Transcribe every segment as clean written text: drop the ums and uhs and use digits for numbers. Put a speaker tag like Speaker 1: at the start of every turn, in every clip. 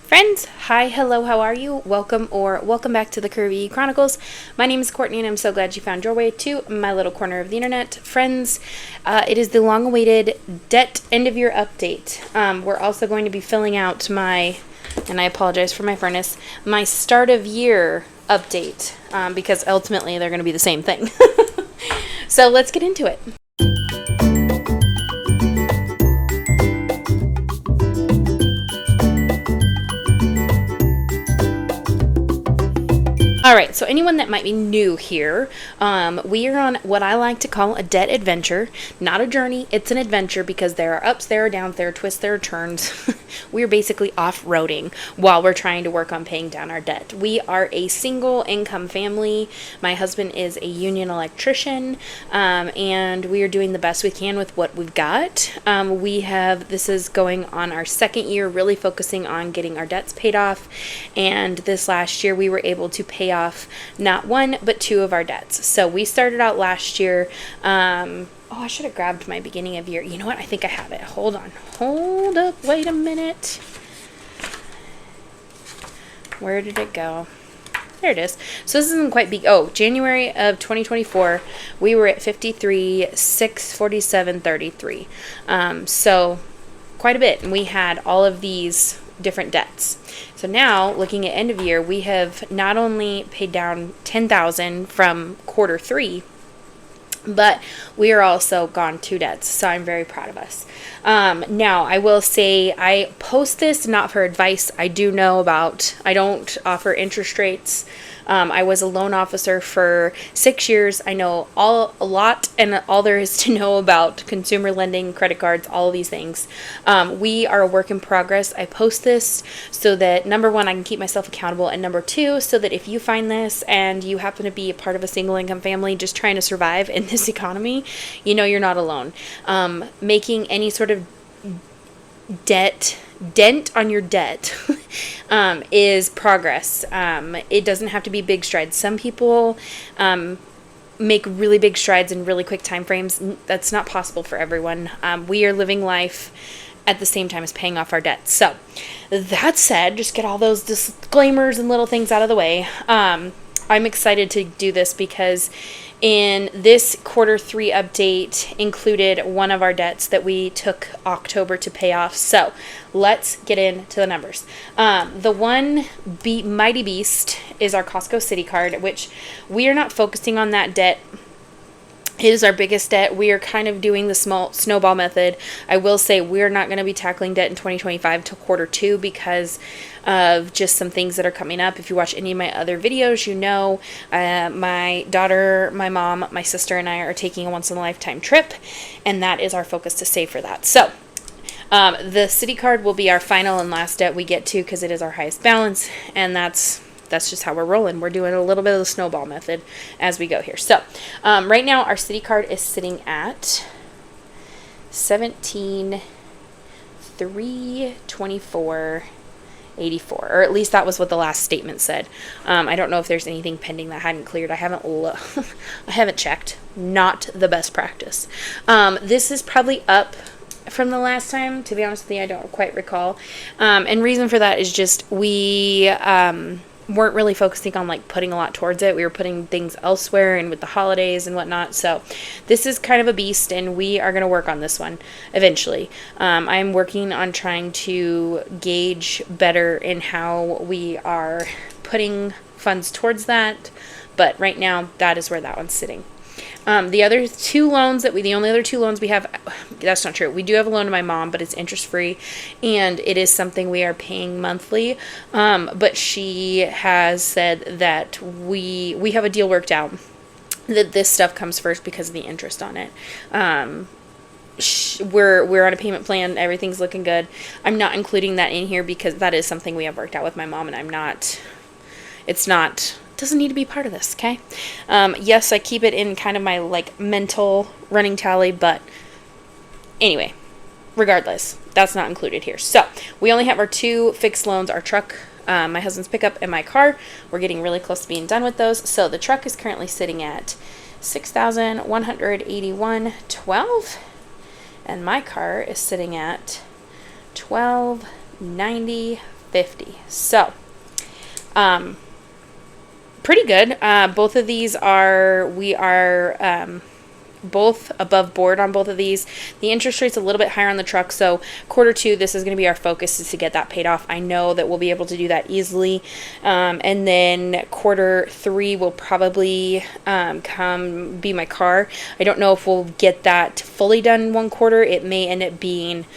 Speaker 1: Friends, hi, hello, how are you? Welcome back to the Curvy E Chronicles. My name is Courtney and I'm so glad you found your way to my little corner of the internet. Friends, it is the long-awaited debt end-of-year update. We're also going to be filling out my, and I apologize for my furnace, my start-of-year update, because ultimately they're going to be the same thing. So let's get into it. Alright, so anyone that might be new here, we are on what I like to call a debt adventure. Not a journey, it's an adventure because there are ups, there are downs, there are twists, there are turns. We're basically off-roading while we're trying to work on paying down our debt. We are a single income family. My husband is a union electrician, and we are doing the best we can with what we've got. This is going on our second year, really focusing on getting our debts paid off, and this last year we were able to pay off not one but two of our debts. So we started out last year, I should have grabbed my beginning of year. You know what? I think I have it. Hold up, wait a minute. Where did it go? There it is. So this isn't quite big. January of 2024, we were at 53,647.33. So quite a bit, and we had all of these different debts. So now, looking at end of year, we have not only paid down $10,000 from quarter three, but we are also gone 2 debts. So I'm very proud of us. Now, I will say I post this not for advice. I don't offer interest rates. I was a loan officer for 6 years. I know a lot and all there is to know about consumer lending, credit cards, all of these things. We are a work in progress. I post this so that, number one, I can keep myself accountable, and number two, so that if you find this and you happen to be a part of a single income family just trying to survive in this economy, you know you're not alone. Making any sort of dent on your debt is progress. It doesn't have to be big strides. Some people make really big strides in really quick time frames. That's not possible for everyone. We are living life at the same time as paying off our debts. So that said, just get all those disclaimers and little things out of the way. I'm excited to do this because in this quarter 3 update included one of our debts that we took October to pay off. So let's get into the numbers. The one mighty beast is our Costco City card, which we are not focusing on that debt. It is our biggest debt. We are kind of doing the small snowball method. I will say we're not going to be tackling debt in 2025 till quarter 2 because of just some things that are coming up. If you watch any of my other videos, you know my daughter, my mom, my sister, and I are taking a once-in-a-lifetime trip, and that is our focus to save for that. So the City card will be our final and last debt we get to because it is our highest balance, and that's just how we're rolling. We're doing a little bit of the snowball method as we go here. So right now our City card is sitting at $17,324.84, or at least that was what the last statement said. I don't know if there's anything pending that hadn't cleared. I haven't checked. Not the best practice. This is probably up from the last time. To be honest with you, I don't quite recall. And reason for that is just we weren't really focusing on putting a lot towards it. We were putting things elsewhere and with the holidays and whatnot. So this is kind of a beast, and we are going to work on this one eventually. I'm working on trying to gauge better in how we are putting funds towards that. But right now, that is where that one's sitting. The only other 2 loans we have, that's not true. We do have a loan to my mom, but it's interest-free, and it is something we are paying monthly. But she has said that we have a deal worked out that this stuff comes first because of the interest on it. We're on a payment plan. Everything's looking good. I'm not including that in here because that is something we have worked out with my mom, and doesn't need to be part of this, okay? Yes, I keep it in kind of my mental running tally, but anyway, regardless, that's not included here. So we only have our 2 fixed loans, our truck, my husband's pickup, and my car. We're getting really close to being done with those. So the truck is currently sitting at $6,181.12, and my car is sitting at $1,295. $1,250. So, pretty good. Both of these we are both above board on both of these. The interest rate's a little bit higher on the truck, so Q2, this is going to be our focus, is to get that paid off. I know that we'll be able to do that easily. And then Q3 will probably come be my car. I don't know if we'll get that fully done in one quarter. It may end up being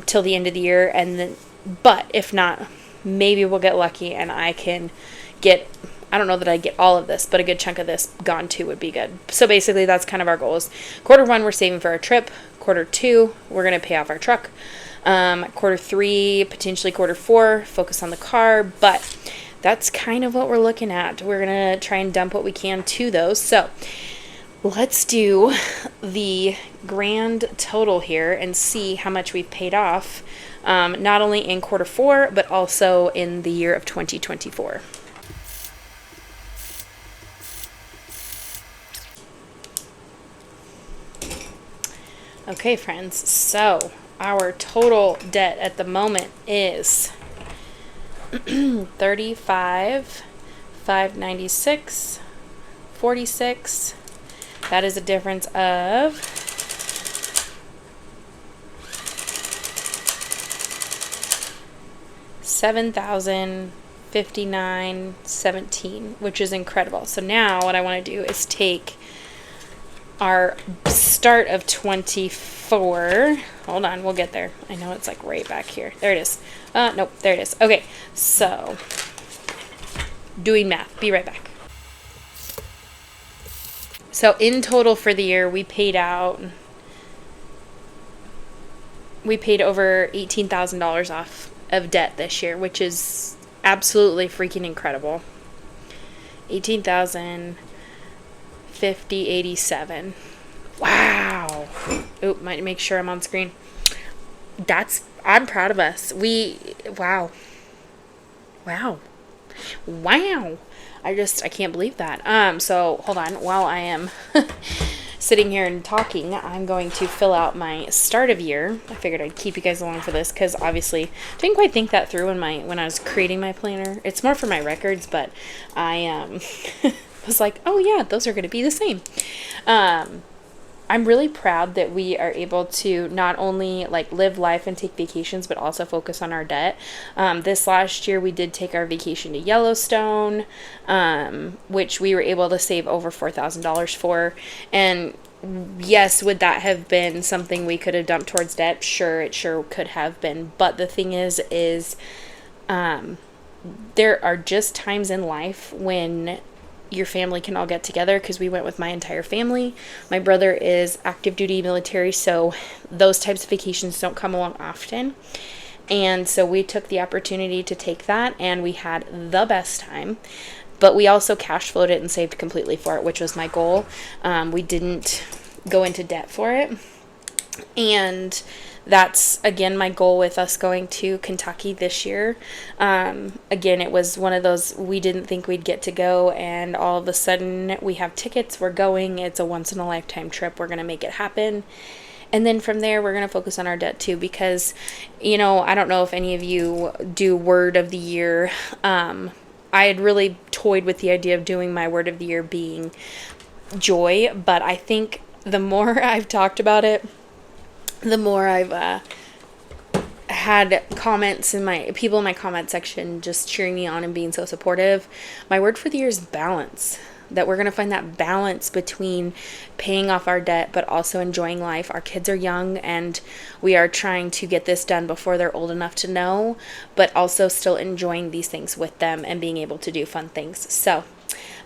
Speaker 1: till the end of the year, and then, but if not, maybe we'll get lucky and I can get, I don't know that I get all of this, but a good chunk of this gone too would be good. So basically that's kind of our goals. Q1, we're saving for our trip. Q2, we're going to pay off our truck. Q3, potentially Q4, focus on the car, but that's kind of what we're looking at. We're going to try and dump what we can to those. So let's do the grand total here and see how much we've paid off, not only in Q4, but also in the year of 2024. Okay, friends, so our total debt at the moment is $35,596.46. That is a difference of $7,059.17, which is incredible. So now what I want to do is take our start of 24. Hold on, we'll get there. I know it's like right back here. There it is. Nope, there it is. Okay, so doing math. Be right back. So in total for the year, we paid over $18,000 off of debt this year, which is absolutely freaking incredible. $18,050.87. Wow. Oh, might make sure I'm on screen. I'm proud of us. Wow. I can't believe that. So hold on. While I am sitting here and talking, I'm going to fill out my start of year. I figured I'd keep you guys along for this because obviously didn't quite think that through when I was creating my planner. It's more for my records, but I was like, oh yeah, those are going to be the same. I'm really proud that we are able to not only like live life and take vacations, but also focus on our debt. This last year we did take our vacation to Yellowstone, which we were able to save over $4,000 for. And yes, would that have been something we could have dumped towards debt? Sure, it sure could have been. But the thing is there are just times in life when your family can all get together, because we went with my entire family. My brother is active duty military, so those types of vacations don't come along often. And so we took the opportunity to take that, and we had the best time. But we also cash flowed it and saved completely for it, which was my goal. We didn't go into debt for it. And that's, again, my goal with us going to Kentucky this year. Again, it was one of those, we didn't think we'd get to go, and all of a sudden we have tickets, we're going, it's a once-in-a-lifetime trip, we're going to make it happen. And then from there, we're going to focus on our debt too, because, I don't know if any of you do word of the year. I had really toyed with the idea of doing my word of the year being joy, but I think the more I've talked about it, the more I've had comments people in my comment section just cheering me on and being so supportive. My word for the year is balance. That we're going to find that balance between paying off our debt, but also enjoying life. Our kids are young, and we are trying to get this done before they're old enough to know, but also still enjoying these things with them and being able to do fun things. So,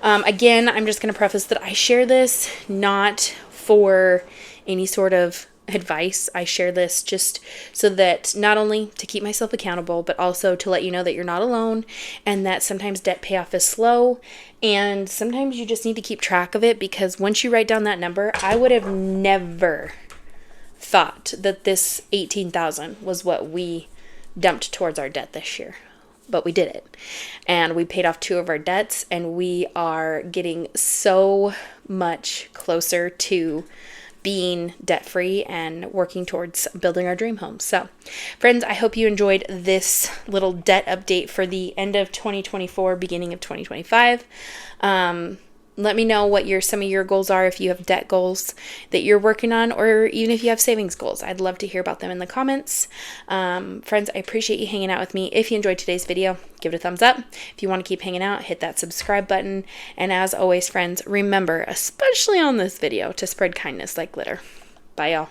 Speaker 1: again, I'm just going to preface that I share this not for any sort of advice. I share this just so that not only to keep myself accountable, but also to let you know that you're not alone, and that sometimes debt payoff is slow, and sometimes you just need to keep track of it, because once you write down that number, I would have never thought that this $18,000 was what we dumped towards our debt this year. But we did it, and we paid off 2 of our debts, and we are getting so much closer to being debt-free and working towards building our dream home. So, friends, I hope you enjoyed this little debt update for the end of 2024, beginning of 2025. Let me know what some of your goals are, if you have debt goals that you're working on, or even if you have savings goals. I'd love to hear about them in the comments. Friends, I appreciate you hanging out with me. If you enjoyed today's video, give it a thumbs up. If you want to keep hanging out, hit that subscribe button. And as always, friends, remember, especially on this video, to spread kindness like glitter. Bye, y'all.